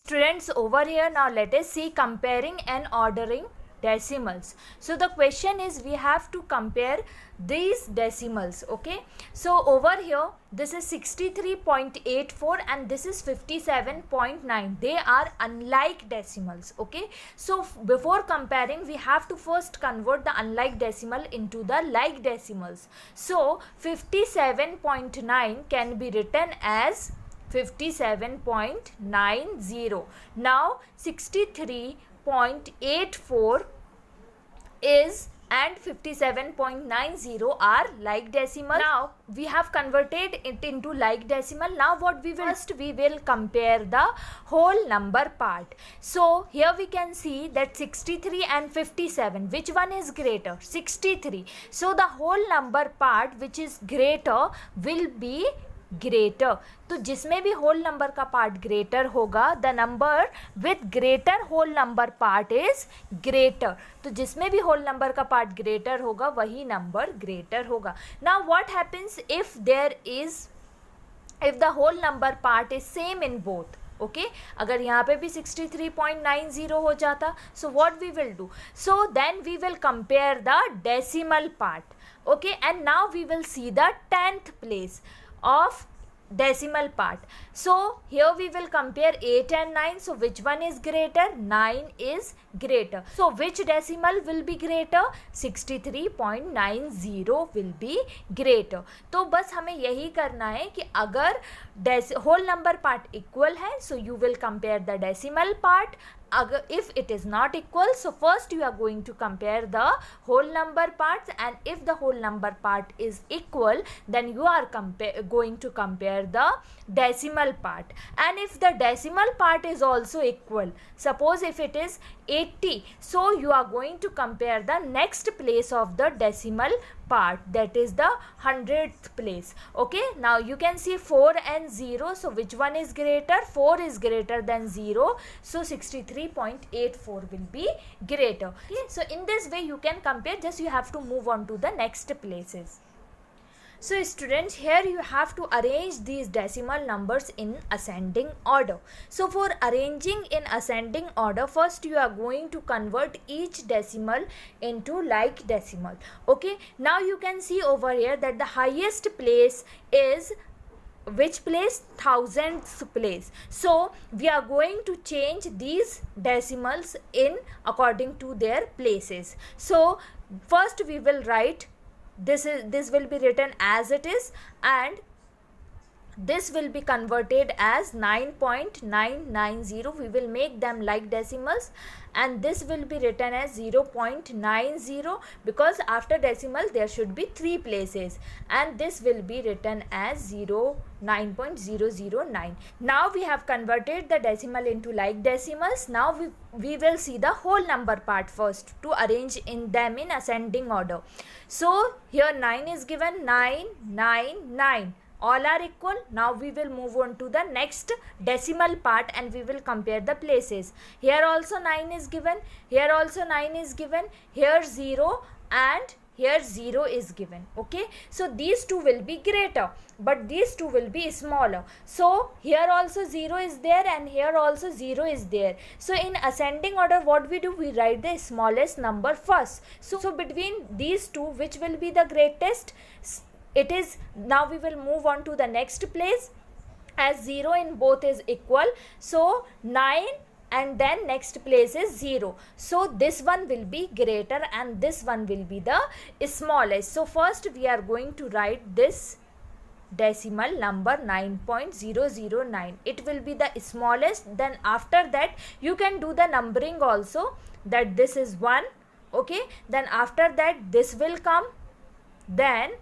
Students, over here now let us see comparing and ordering decimals. So the question is, we have to compare these decimals. Okay, so over here this is 63.84 and this is 57.9. they are unlike decimals. Okay, so before comparing we have to first convert the unlike decimal into the like decimals. So 57.9 can be written as 57.90. Now 63.84 is and 57.90 are like decimal. Now we have converted it into like decimal. Now what we will first, we will compare the whole number part. So here we can see that 63 and 57, which one is greater? 63. So the whole number part which is greater will be greater. तो जिसमें भी whole number का part greater होगा, the number with greater whole number part is greater. तो जिसमें भी whole number का part greater होगा वही नंबर ग्रेटर होगा. Now what happens if the whole number part is same in both. Okay, अगर यहाँ पे भी 63.90 हो जाता, so what we will do? So then we will compare the decimal part. Okay, and now we will see the 10th place of decimal part. So here we will compare 8 and 9. So which one is greater? 9 is greater. So which decimal will be greater? 63.90 will be greater. तो बस हमें यही करना है कि अगर whole number part equal है, so you will compare the decimal part. If it is not equal, so first you are going to compare the whole number parts, and if the whole number part is equal, then you are going to compare the decimal part. And if the decimal part is also equal, suppose if it is 80, so you are going to compare the next place of the decimal part, that is the 100th place. Okay, now you can see 4 and 0, so which one is greater? 4 is greater than 0, so 63.84 will be greater. Okay, so in this way you can compare, just you have to move on to the next places. So students, here you have to arrange these decimal numbers in ascending order. So for arranging in ascending order, first you are going to convert each decimal into like decimal. Okay, now you can see over here that the highest place is which place? 1000th place. So we are going to change these decimals in according to their places. So first we will write this will be written as it is, and this will be converted as 9.990. we will make them like decimals, and this will be written as 0.90 because after decimal there should be 3 places, and this will be written as 9.009. Now we have converted the decimal into like decimals. Now we will see the whole number part first to arrange in them in ascending order. So here 9 is given, 9, 9, 9. All are equal. Now we will move on to the next decimal part and we will compare the places. Here also 9 is given, here also 9 is given, here 0 and here 0 is given. Okay, so these two will be greater, but these two will be smaller. So here also 0 is there and here also 0 is there. So in ascending order, what we do? We write the smallest number first. So between these two, which will be the greatest? It is, now we will move on to the next place, as 0 in both is equal. So 9 and then next place is 0. So this one will be greater and this one will be the smallest. So first we are going to write this decimal number 9.009. it will be the smallest. Then after that you can do the numbering also, that this is 1. Okay, then after that this will come. Then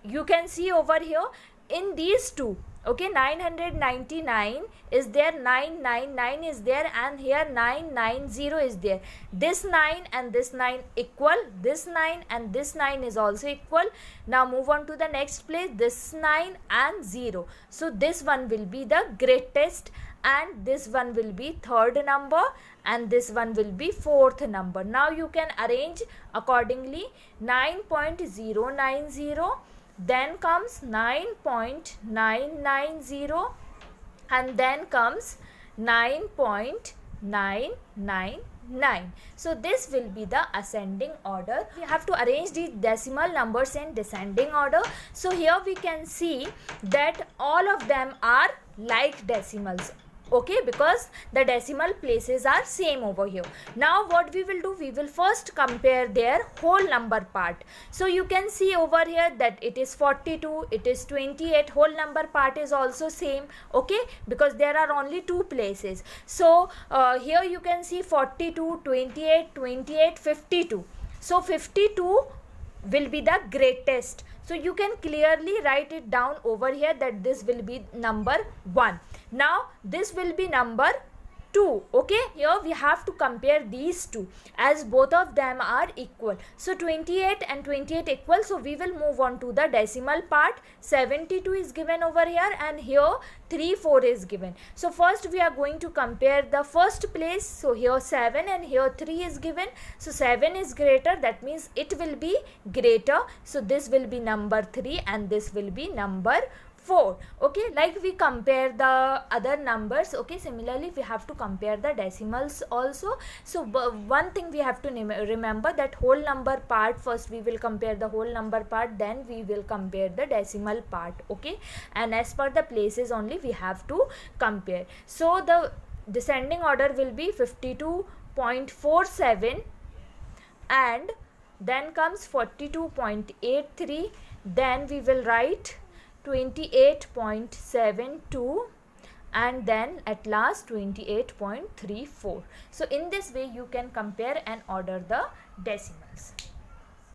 you can see over here in these two, okay, 999 is there, 999 is there, and here 990 is there. This 9 and this 9 equal, this 9 and this 9 is also equal. Now move on to the next place, this 9 and 0. So this one will be the greatest, and this one will be third number, and this one will be fourth number. Now you can arrange accordingly. 9.090, then comes 9.990, and then comes 9.999. So this will be the ascending order. We have to arrange the decimal numbers in descending order. So here we can see that all of them are like decimals. Okay, because the decimal places are same over here. Now what we will do, we will first compare their whole number part. So you can see over here that it is 42, it is 28, whole number part is also same. Okay, because there are only two places. So here you can see 42, 28, 28, 52. So 52 will be the greatest. So you can clearly write it down over here that this will be number 1. Now this will be number 2. Okay, here we have to compare these two as both of them are equal. So 28 and 28 equal. So we will move on to the decimal part. 72 is given over here and here 34 is given. So first we are going to compare the first place. So here 7 and here 3 is given. So 7 is greater, that means it will be greater. So this will be number 3 and this will be number 4. Okay, like we compare the other numbers. Okay, similarly we have to compare the decimals also. So one thing we have to remember, that whole number part, first we will compare the whole number part, then we will compare the decimal part. Okay, and as per the places only we have to compare. So the descending order will be 52.47 and then comes 42.83, then we will write 28.72 and then at last 28.34. So in this way you can compare and order the decimals.